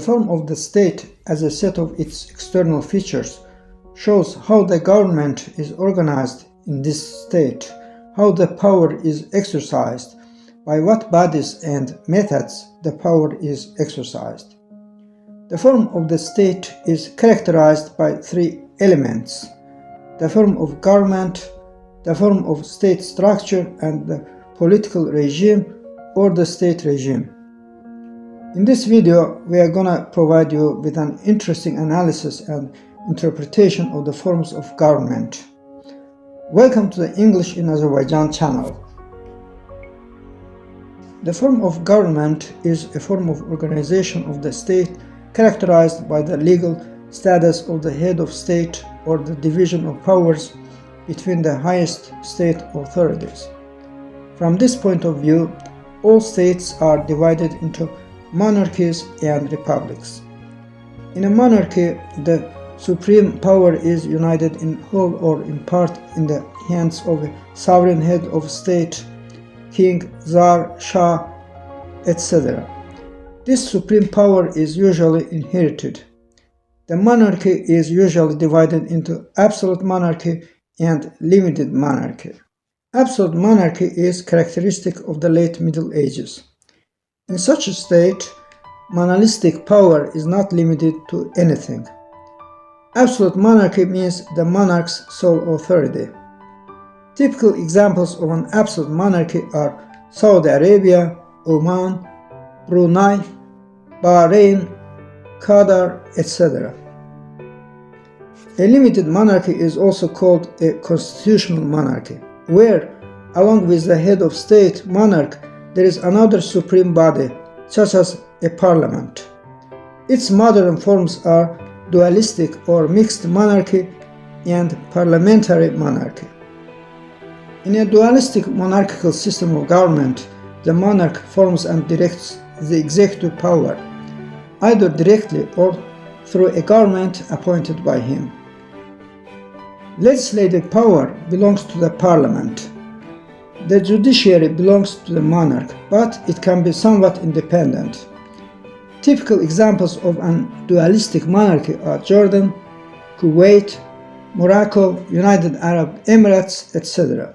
The form of the state as a set of its external features shows how the government is organized in this state, how the power is exercised, by what bodies and methods the power is exercised. The form of the state is characterized by three elements: the form of government, the form of state structure, and the political regime or the state regime. In this video, we are gonna provide you with an interesting analysis and interpretation of the forms of government. Welcome to the English in Azerbaijan channel. The form of government is a form of organization of the state characterized by the legal status of the head of state or the division of powers between the highest state authorities. From this point of view, all states are divided into monarchies and republics. In a monarchy, the supreme power is united in whole or in part in the hands of a sovereign head of state, king, tsar, shah, etc. This supreme power is usually inherited. The monarchy is usually divided into absolute monarchy and limited monarchy. Absolute monarchy is characteristic of the late Middle Ages. In such a state, monolithic power is not limited to anything. Absolute monarchy means the monarch's sole authority. Typical examples of an absolute monarchy are Saudi Arabia, Oman, Brunei, Bahrain, Qatar, etc. A limited monarchy is also called a constitutional monarchy, where, along with the head of state, monarch, there is another supreme body, such as a parliament. Its modern forms are dualistic or mixed monarchy and parliamentary monarchy. In a dualistic monarchical system of government, the monarch forms and directs the executive power, either directly or through a government appointed by him. Legislative power belongs to the parliament. The judiciary belongs to the monarch, but it can be somewhat independent. Typical examples of an dualistic monarchy are Jordan, Kuwait, Morocco, United Arab Emirates, etc.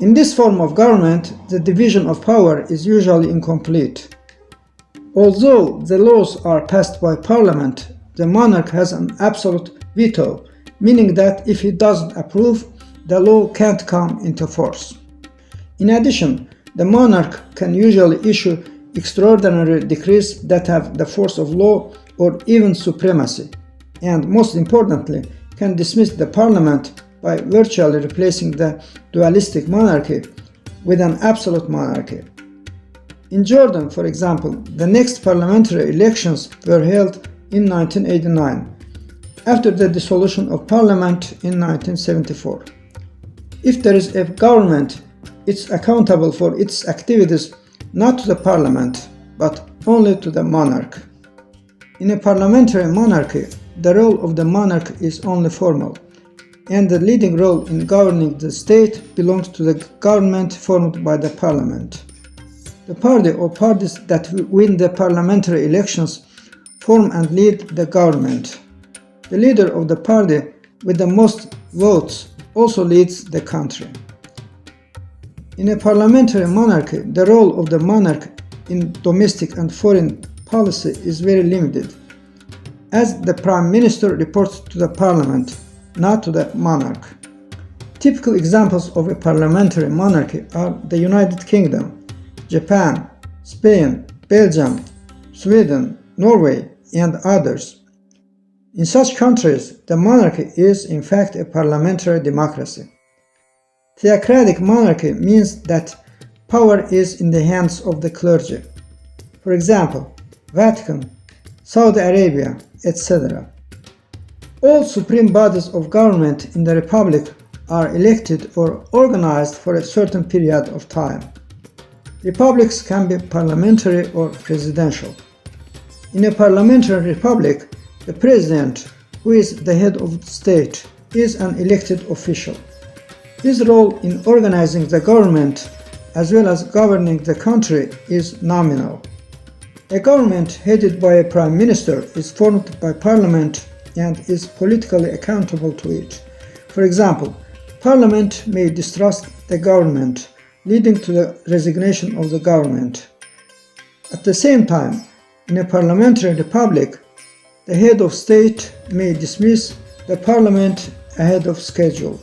In this form of government, the division of power is usually incomplete. Although the laws are passed by parliament, the monarch has an absolute veto, meaning that if he doesn't approve, the law can't come into force. In addition, the monarch can usually issue extraordinary decrees that have the force of law or even supremacy, and most importantly, can dismiss the parliament by virtually replacing the dualistic monarchy with an absolute monarchy. In Jordan, for example, the next parliamentary elections were held in 1989, after the dissolution of parliament in 1974. If there is a government, it's accountable for its activities not to the parliament, but only to the monarch. In a parliamentary monarchy, the role of the monarch is only formal, and the leading role in governing the state belongs to the government formed by the parliament. The party or parties that win the parliamentary elections form and lead the government. The leader of the party with the most votes also leads the country. In a parliamentary monarchy, the role of the monarch in domestic and foreign policy is very limited, as the prime minister reports to the parliament, not to the monarch. Typical examples of a parliamentary monarchy are the United Kingdom, Japan, Spain, Belgium, Sweden, Norway, and others. In such countries, the monarchy is in fact a parliamentary democracy. Theocratic monarchy means that power is in the hands of the clergy. For example, Vatican, Saudi Arabia, etc. All supreme bodies of government in the republic are elected or organized for a certain period of time. Republics can be parliamentary or presidential. In a parliamentary republic, the president, who is the head of the state, is an elected official. His role in organizing the government as well as governing the country is nominal. A government headed by a prime minister is formed by parliament and is politically accountable to it. For example, parliament may distrust the government, leading to the resignation of the government. At the same time, in a parliamentary republic, the head of state may dismiss the parliament ahead of schedule.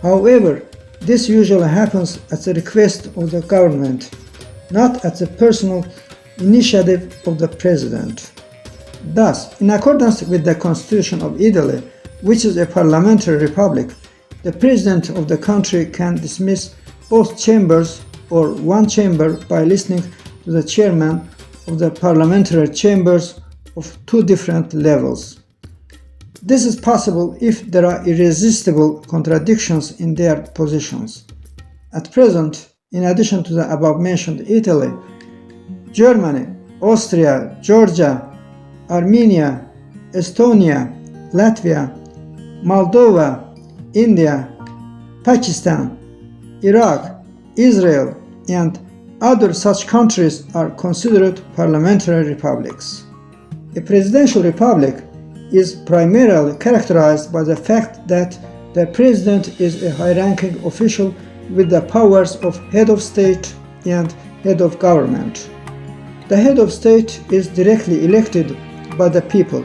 However, this usually happens at the request of the government, not at the personal initiative of the president. Thus, in accordance with the Constitution of Italy, which is a parliamentary republic, the president of the country can dismiss both chambers or one chamber by listening to the chairman of the parliamentary chambers of two different levels. This is possible if there are irresistible contradictions in their positions. At present, in addition to the above-mentioned Italy, Germany, Austria, Georgia, Armenia, Estonia, Latvia, Moldova, India, Pakistan, Iraq, Israel, and other such countries are considered parliamentary republics. A presidential republic is primarily characterized by the fact that the president is a high-ranking official with the powers of head of state and head of government. The head of state is directly elected by the people,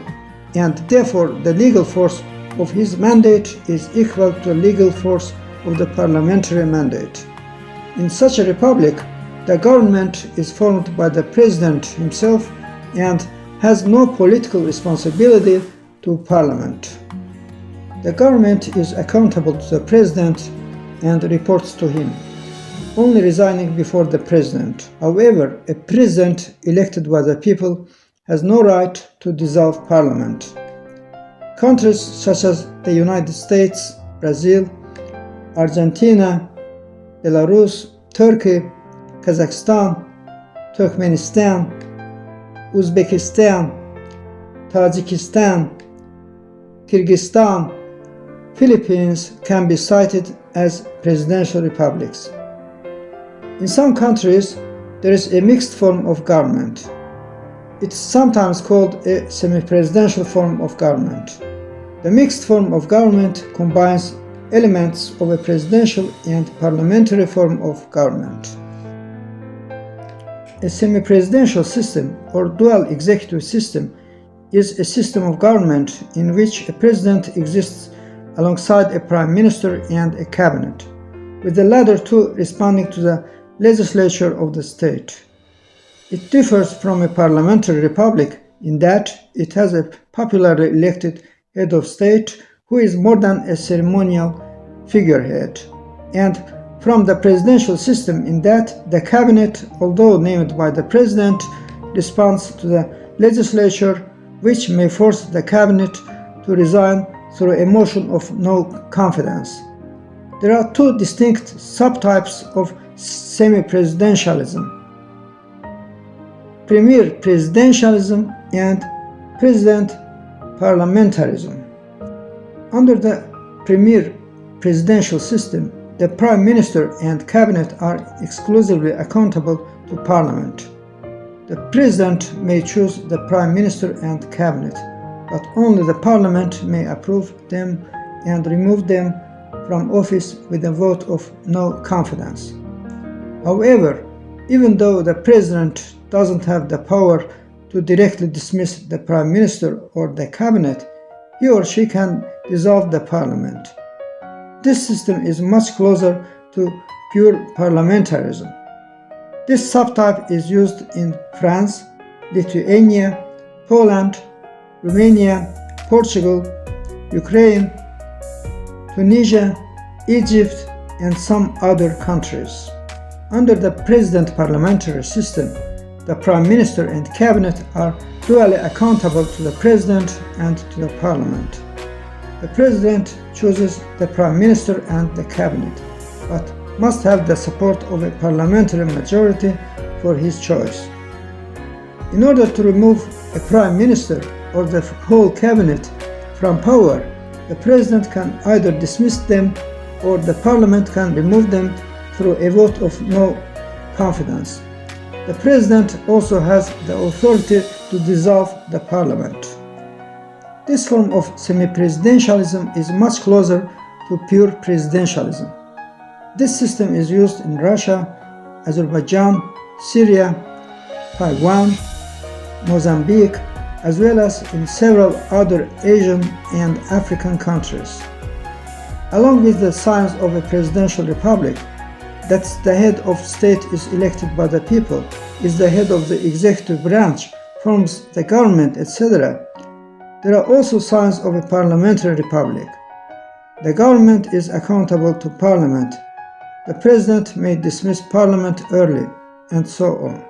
and therefore the legal force of his mandate is equal to the legal force of the parliamentary mandate. In such a republic, the government is formed by the president himself and has no political responsibility to parliament. The government is accountable to the president and reports to him, only resigning before the president. However, a president elected by the people has no right to dissolve parliament. Countries such as the United States, Brazil, Argentina, Belarus, Turkey, Kazakhstan, Turkmenistan, Uzbekistan, Tajikistan, Kyrgyzstan, Philippines can be cited as presidential republics. In some countries, there is a mixed form of government. It's sometimes called a semi-presidential form of government. The mixed form of government combines elements of a presidential and parliamentary form of government. A semi-presidential system or dual executive system is a system of government in which a president exists alongside a prime minister and a cabinet, with the latter two responding to the legislature of the state. It differs from a parliamentary republic in that it has a popularly elected head of state who is more than a ceremonial figurehead, and from the presidential system in that the cabinet, although named by the president, responds to the legislature, which may force the cabinet to resign through a motion of no confidence. There are two distinct subtypes of semi-presidentialism: premier presidentialism and president parliamentarism. Under the premier presidential system, the prime minister and cabinet are exclusively accountable to parliament. The president may choose the prime minister and cabinet, but only the parliament may approve them and remove them from office with a vote of no confidence. However, even though the president doesn't have the power to directly dismiss the prime minister or the cabinet, he or she can dissolve the parliament. This system is much closer to pure parliamentarism. This subtype is used in France, Lithuania, Poland, Romania, Portugal, Ukraine, Tunisia, Egypt, and some other countries. Under the president parliamentary system, the prime minister and cabinet are dually accountable to the president and to the parliament. The president chooses the prime minister and the cabinet, but must have the support of a parliamentary majority for his choice. In order to remove a prime minister or the whole cabinet from power, the president can either dismiss them or the parliament can remove them through a vote of no confidence. The president also has the authority to dissolve the parliament. This form of semi-presidentialism is much closer to pure presidentialism. This system is used in Russia, Azerbaijan, Syria, Taiwan, Mozambique, as well as in several other Asian and African countries. Along with the signs of a presidential republic, that the head of state is elected by the people, is the head of the executive branch, forms the government, etc., there are also signs of a parliamentary republic. The government is accountable to parliament. The president may dismiss parliament early, and so on.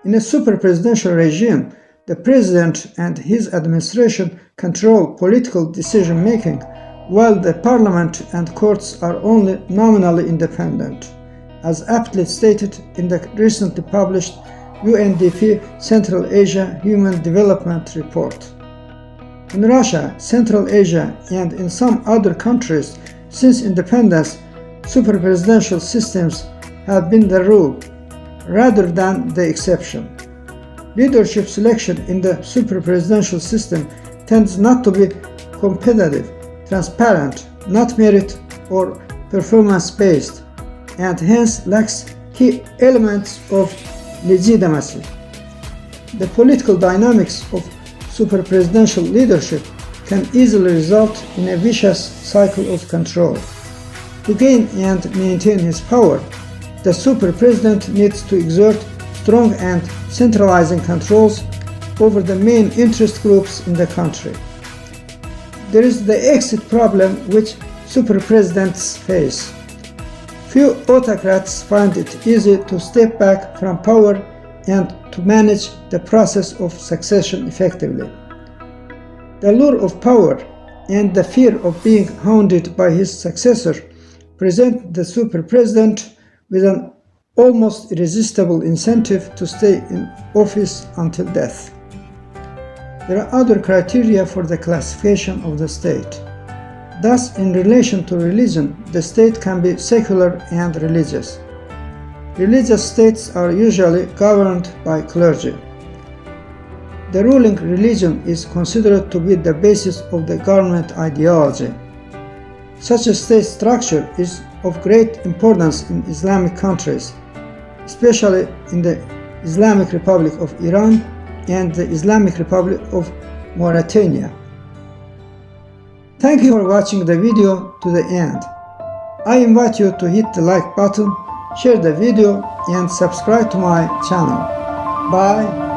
In a super-presidential regime, the president and his administration control political decision-making, while the parliament and courts are only nominally independent, as aptly stated in the recently published UNDP Central Asia Human Development Report. In Russia, Central Asia, and in some other countries, since independence, super-presidential systems have been the rule, rather than the exception. Leadership selection in the super-presidential system tends not to be competitive, transparent, not merit or performance-based, and hence lacks key elements of legitimacy. The political dynamics of super-presidential leadership can easily result in a vicious cycle of control. To gain and maintain his power, the super-president needs to exert strong and centralizing controls over the main interest groups in the country. There is the exit problem which super-presidents face. Few autocrats find it easy to step back from power and to manage the process of succession effectively. The allure of power and the fear of being hounded by his successor present the super-president with an almost irresistible incentive to stay in office until death. There are other criteria for the classification of the state. Thus, in relation to religion, the state can be secular and religious. Religious states are usually governed by clergy. The ruling religion is considered to be the basis of the government ideology. Such a state structure is of great importance in Islamic countries, especially in the Islamic Republic of Iran and the Islamic Republic of Mauritania. Thank you for watching the video to the end. I invite you to hit the like button, share the video, and subscribe to my channel. Bye.